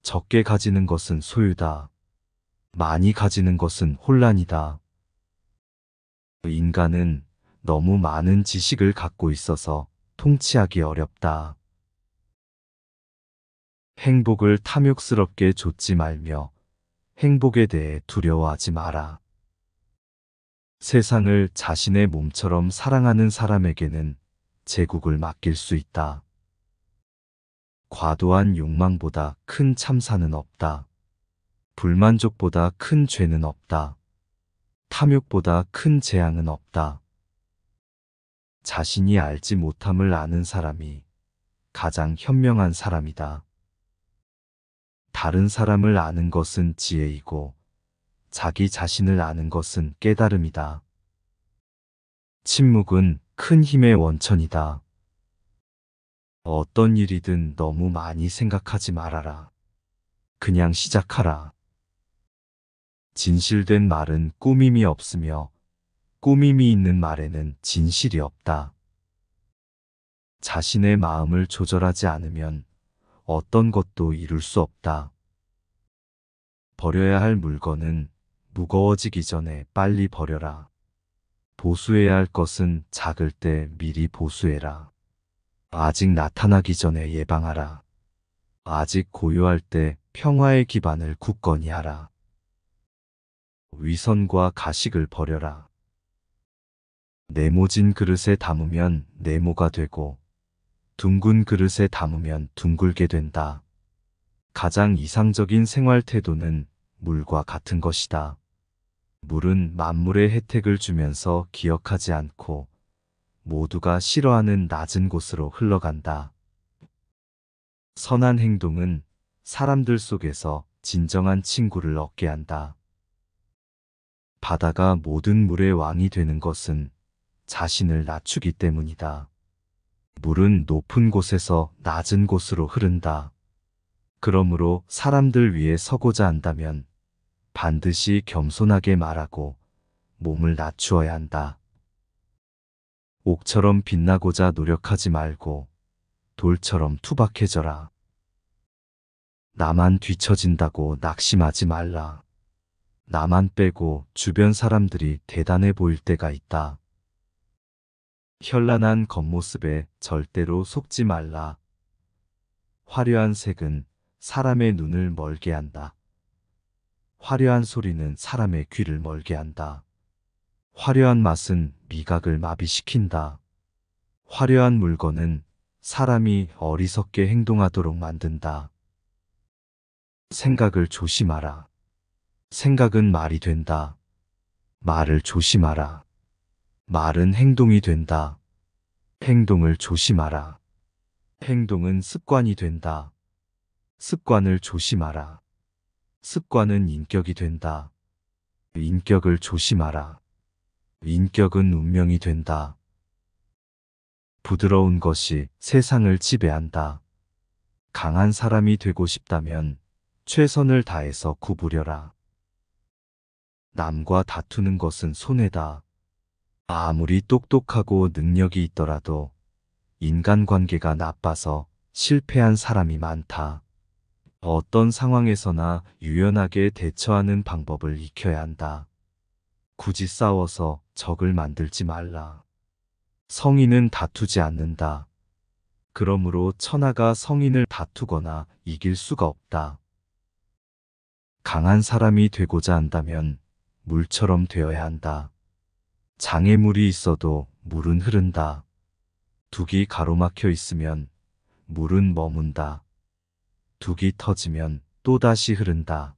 적게 가지는 것은 소유다. 많이 가지는 것은 혼란이다. 인간은 너무 많은 지식을 갖고 있어서 통치하기 어렵다. 행복을 탐욕스럽게 좇지 말며 행복에 대해 두려워하지 마라. 세상을 자신의 몸처럼 사랑하는 사람에게는 제국을 맡길 수 있다. 과도한 욕망보다 큰 참사는 없다. 불만족보다 큰 죄는 없다. 탐욕보다 큰 재앙은 없다. 자신이 알지 못함을 아는 사람이 가장 현명한 사람이다. 다른 사람을 아는 것은 지혜이고 자기 자신을 아는 것은 깨달음이다. 침묵은 큰 힘의 원천이다. 어떤 일이든 너무 많이 생각하지 말아라. 그냥 시작하라. 진실된 말은 꾸밈이 없으며 꾸밈이 있는 말에는 진실이 없다. 자신의 마음을 조절하지 않으면 어떤 것도 이룰 수 없다. 버려야 할 물건은 무거워지기 전에 빨리 버려라. 보수해야 할 것은 작을 때 미리 보수해라. 아직 나타나기 전에 예방하라. 아직 고요할 때 평화의 기반을 굳건히 하라. 위선과 가식을 버려라. 네모진 그릇에 담으면 네모가 되고 둥근 그릇에 담으면 둥글게 된다. 가장 이상적인 생활 태도는 물과 같은 것이다. 물은 만물의 혜택을 주면서 기억하지 않고 모두가 싫어하는 낮은 곳으로 흘러간다. 선한 행동은 사람들 속에서 진정한 친구를 얻게 한다. 바다가 모든 물의 왕이 되는 것은 자신을 낮추기 때문이다. 물은 높은 곳에서 낮은 곳으로 흐른다. 그러므로 사람들 위에 서고자 한다면 반드시 겸손하게 말하고 몸을 낮추어야 한다. 옥처럼 빛나고자 노력하지 말고 돌처럼 투박해져라. 나만 뒤처진다고 낙심하지 말라. 나만 빼고 주변 사람들이 대단해 보일 때가 있다. 현란한 겉모습에 절대로 속지 말라. 화려한 색은 사람의 눈을 멀게 한다. 화려한 소리는 사람의 귀를 멀게 한다. 화려한 맛은 미각을 마비시킨다. 화려한 물건은 사람이 어리석게 행동하도록 만든다. 생각을 조심하라. 생각은 말이 된다. 말을 조심하라. 말은 행동이 된다. 행동을 조심하라. 행동은 습관이 된다. 습관을 조심하라. 습관은 인격이 된다. 인격을 조심하라. 인격은 운명이 된다. 부드러운 것이 세상을 지배한다. 강한 사람이 되고 싶다면 최선을 다해서 구부려라. 남과 다투는 것은 손해다. 아무리 똑똑하고 능력이 있더라도 인간관계가 나빠서 실패한 사람이 많다. 어떤 상황에서나 유연하게 대처하는 방법을 익혀야 한다. 굳이 싸워서 적을 만들지 말라. 성인은 다투지 않는다. 그러므로 천하가 성인을 다투거나 이길 수가 없다. 강한 사람이 되고자 한다면 물처럼 되어야 한다. 장애물이 있어도 물은 흐른다. 둑이 가로막혀 있으면 물은 머문다. 둑이 터지면 또다시 흐른다.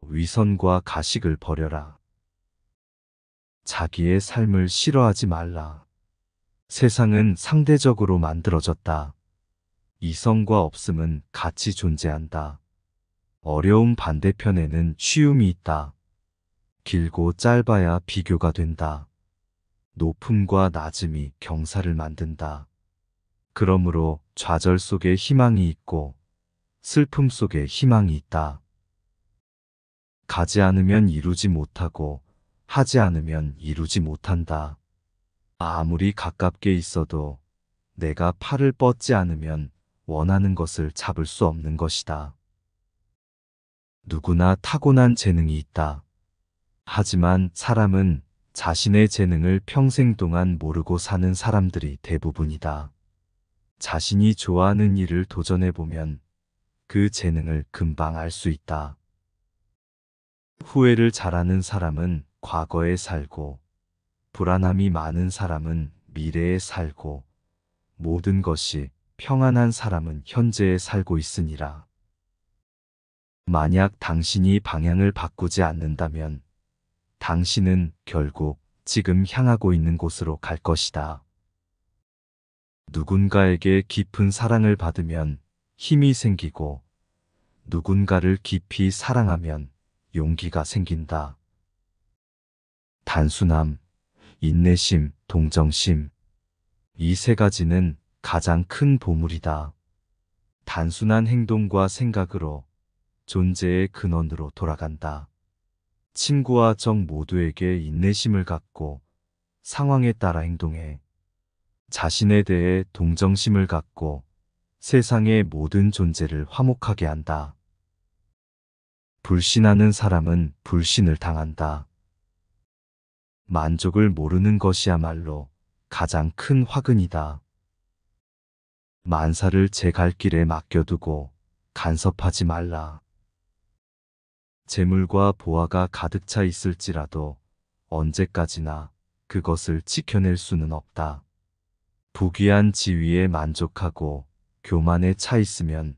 위선과 가식을 버려라. 자기의 삶을 싫어하지 말라. 세상은 상대적으로 만들어졌다. 이성과 없음은 같이 존재한다. 어려움 반대편에는 쉬움이 있다. 길고 짧아야 비교가 된다. 높음과 낮음이 경사를 만든다. 그러므로 좌절 속에 희망이 있고 슬픔 속에 희망이 있다. 가지 않으면 이루지 못하고 하지 않으면 이루지 못한다. 아무리 가깝게 있어도 내가 팔을 뻗지 않으면 원하는 것을 잡을 수 없는 것이다. 누구나 타고난 재능이 있다. 하지만 사람은 자신의 재능을 평생 동안 모르고 사는 사람들이 대부분이다. 자신이 좋아하는 일을 도전해보면 그 재능을 금방 알 수 있다. 후회를 잘하는 사람은 과거에 살고, 불안함이 많은 사람은 미래에 살고, 모든 것이 평안한 사람은 현재에 살고 있으니라. 만약 당신이 방향을 바꾸지 않는다면 당신은 결국 지금 향하고 있는 곳으로 갈 것이다. 누군가에게 깊은 사랑을 받으면 힘이 생기고, 누군가를 깊이 사랑하면 용기가 생긴다. 단순함, 인내심, 동정심. 이 세 가지는 가장 큰 보물이다. 단순한 행동과 생각으로 존재의 근원으로 돌아간다. 친구와 적 모두에게 인내심을 갖고 상황에 따라 행동해. 자신에 대해 동정심을 갖고 세상의 모든 존재를 화목하게 한다. 불신하는 사람은 불신을 당한다. 만족을 모르는 것이야말로 가장 큰 화근이다. 만사를 제 갈 길에 맡겨두고 간섭하지 말라. 재물과 보화가 가득 차 있을지라도 언제까지나 그것을 지켜낼 수는 없다. 부귀한 지위에 만족하고 교만에 차 있으면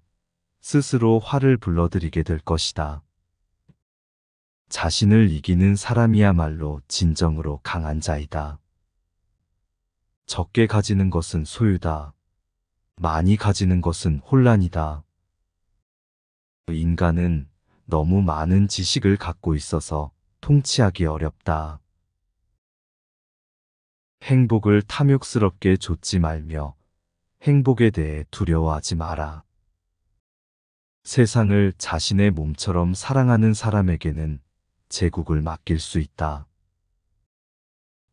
스스로 화를 불러들이게 될 것이다. 자신을 이기는 사람이야말로 진정으로 강한 자이다. 적게 가지는 것은 소유다. 많이 가지는 것은 혼란이다. 인간은 너무 많은 지식을 갖고 있어서 통치하기 어렵다. 행복을 탐욕스럽게 좇지 말며 행복에 대해 두려워하지 마라. 세상을 자신의 몸처럼 사랑하는 사람에게는 제국을 맡길 수 있다.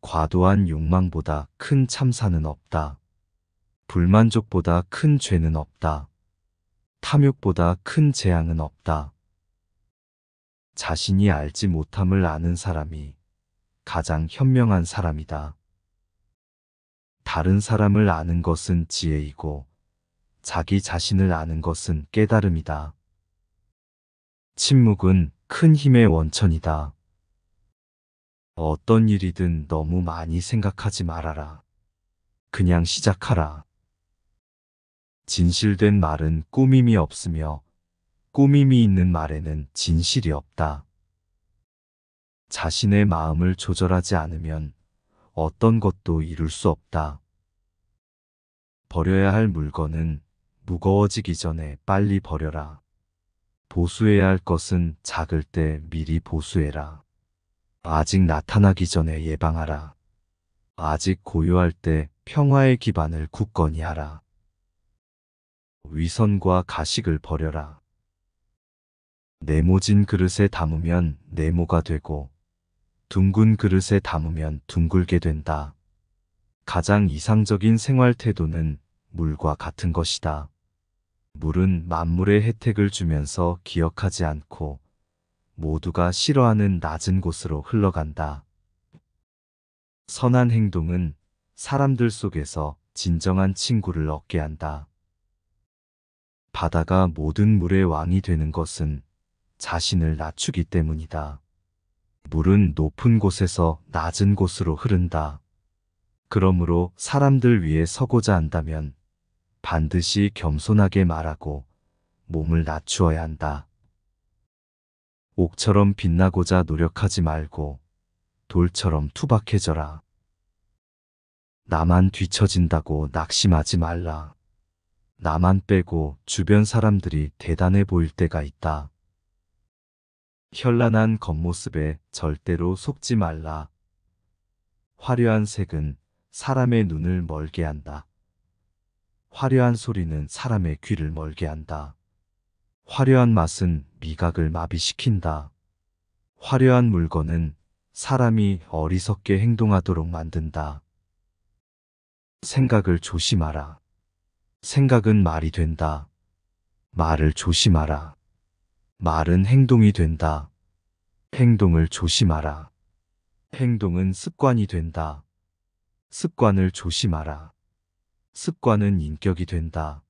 과도한 욕망보다 큰 참사는 없다. 불만족보다 큰 죄는 없다. 탐욕보다 큰 재앙은 없다. 자신이 알지 못함을 아는 사람이 가장 현명한 사람이다. 다른 사람을 아는 것은 지혜이고 자기 자신을 아는 것은 깨달음이다. 침묵은 큰 힘의 원천이다. 어떤 일이든 너무 많이 생각하지 말아라. 그냥 시작하라. 진실된 말은 꾸밈이 없으며 꾸밈이 있는 말에는 진실이 없다. 자신의 마음을 조절하지 않으면 어떤 것도 이룰 수 없다. 버려야 할 물건은 무거워지기 전에 빨리 버려라. 보수해야 할 것은 작을 때 미리 보수해라. 아직 나타나기 전에 예방하라. 아직 고요할 때 평화의 기반을 굳건히 하라. 위선과 가식을 버려라. 네모진 그릇에 담으면 네모가 되고 둥근 그릇에 담으면 둥글게 된다. 가장 이상적인 생활 태도는 물과 같은 것이다. 물은 만물의 혜택을 주면서 기억하지 않고 모두가 싫어하는 낮은 곳으로 흘러간다. 선한 행동은 사람들 속에서 진정한 친구를 얻게 한다. 바다가 모든 물의 왕이 되는 것은 자신을 낮추기 때문이다. 물은 높은 곳에서 낮은 곳으로 흐른다. 그러므로 사람들 위에 서고자 한다면 반드시 겸손하게 말하고 몸을 낮추어야 한다. 옥처럼 빛나고자 노력하지 말고 돌처럼 투박해져라. 나만 뒤처진다고 낙심하지 말라. 나만 빼고 주변 사람들이 대단해 보일 때가 있다. 현란한 겉모습에 절대로 속지 말라. 화려한 색은 사람의 눈을 멀게 한다. 화려한 소리는 사람의 귀를 멀게 한다. 화려한 맛은 미각을 마비시킨다. 화려한 물건은 사람이 어리석게 행동하도록 만든다. 생각을 조심하라. 생각은 말이 된다. 말을 조심하라. 말은 행동이 된다. 행동을 조심하라. 행동은 습관이 된다. 습관을 조심하라. 습관은 인격이 된다.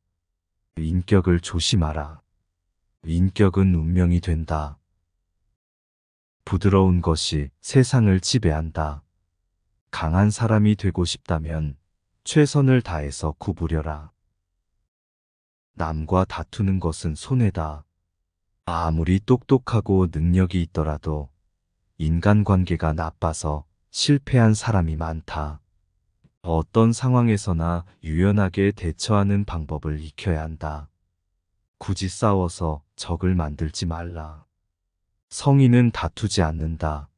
인격을 조심하라. 인격은 운명이 된다. 부드러운 것이 세상을 지배한다. 강한 사람이 되고 싶다면 최선을 다해서 구부려라. 남과 다투는 것은 손해다. 아무리 똑똑하고 능력이 있더라도 인간관계가 나빠서 실패한 사람이 많다. 어떤 상황에서나 유연하게 대처하는 방법을 익혀야 한다. 굳이 싸워서 적을 만들지 말라. 성인은 다투지 않는다.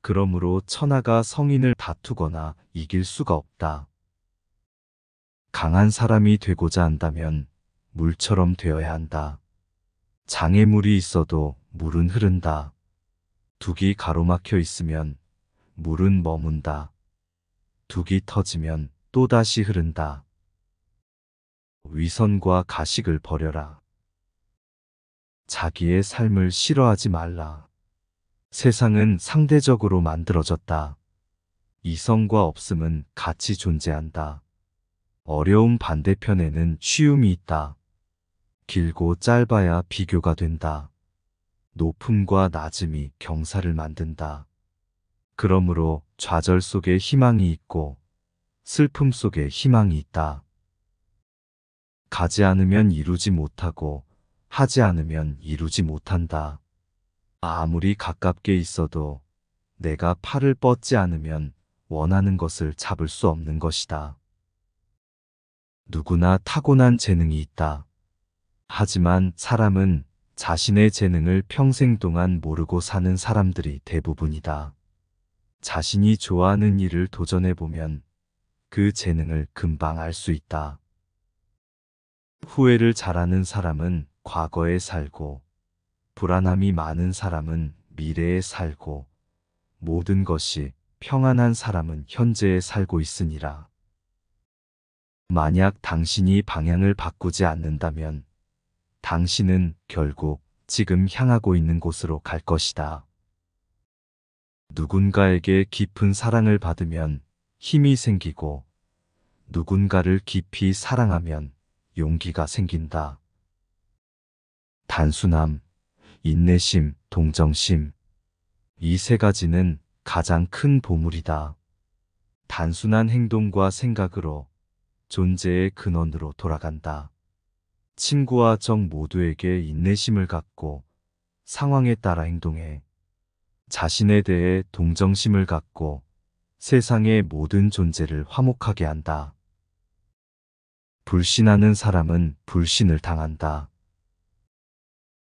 그러므로 천하가 성인을 다투거나 이길 수가 없다. 강한 사람이 되고자 한다면 물처럼 되어야 한다. 장애물이 있어도 물은 흐른다. 둑이 가로막혀 있으면 물은 머문다. 둑이 터지면 또다시 흐른다. 위선과 가식을 버려라. 자기의 삶을 싫어하지 말라. 세상은 상대적으로 만들어졌다. 이성과 없음은 같이 존재한다. 어려움 반대편에는 쉬움이 있다. 길고 짧아야 비교가 된다. 높음과 낮음이 경사를 만든다. 그러므로 좌절 속에 희망이 있고 슬픔 속에 희망이 있다. 가지 않으면 이루지 못하고 하지 않으면 이루지 못한다. 아무리 가깝게 있어도 내가 팔을 뻗지 않으면 원하는 것을 잡을 수 없는 것이다. 누구나 타고난 재능이 있다. 하지만 사람은 자신의 재능을 평생 동안 모르고 사는 사람들이 대부분이다. 자신이 좋아하는 일을 도전해보면 그 재능을 금방 알 수 있다. 후회를 잘하는 사람은 과거에 살고, 불안함이 많은 사람은 미래에 살고, 모든 것이 평안한 사람은 현재에 살고 있으니라. 만약 당신이 방향을 바꾸지 않는다면 당신은 결국 지금 향하고 있는 곳으로 갈 것이다. 누군가에게 깊은 사랑을 받으면 힘이 생기고 누군가를 깊이 사랑하면 용기가 생긴다. 단순함, 인내심, 동정심. 이 세 가지는 가장 큰 보물이다. 단순한 행동과 생각으로 존재의 근원으로 돌아간다. 친구와 적 모두에게 인내심을 갖고 상황에 따라 행동해. 자신에 대해 동정심을 갖고 세상의 모든 존재를 화목하게 한다. 불신하는 사람은 불신을 당한다.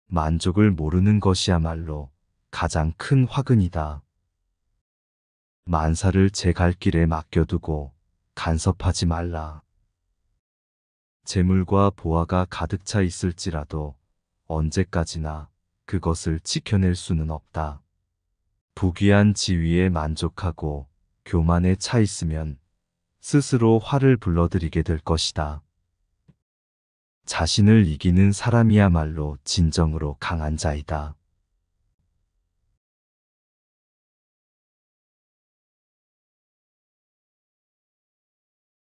만족을 모르는 것이야말로 가장 큰 화근이다. 만사를 제 갈 길에 맡겨두고 간섭하지 말라. 재물과 보화가 가득 차 있을지라도 언제까지나 그것을 지켜낼 수는 없다. 부귀한 지위에 만족하고 교만에 차 있으면 스스로 화를 불러들이게 될 것이다. 자신을 이기는 사람이야말로 진정으로 강한 자이다.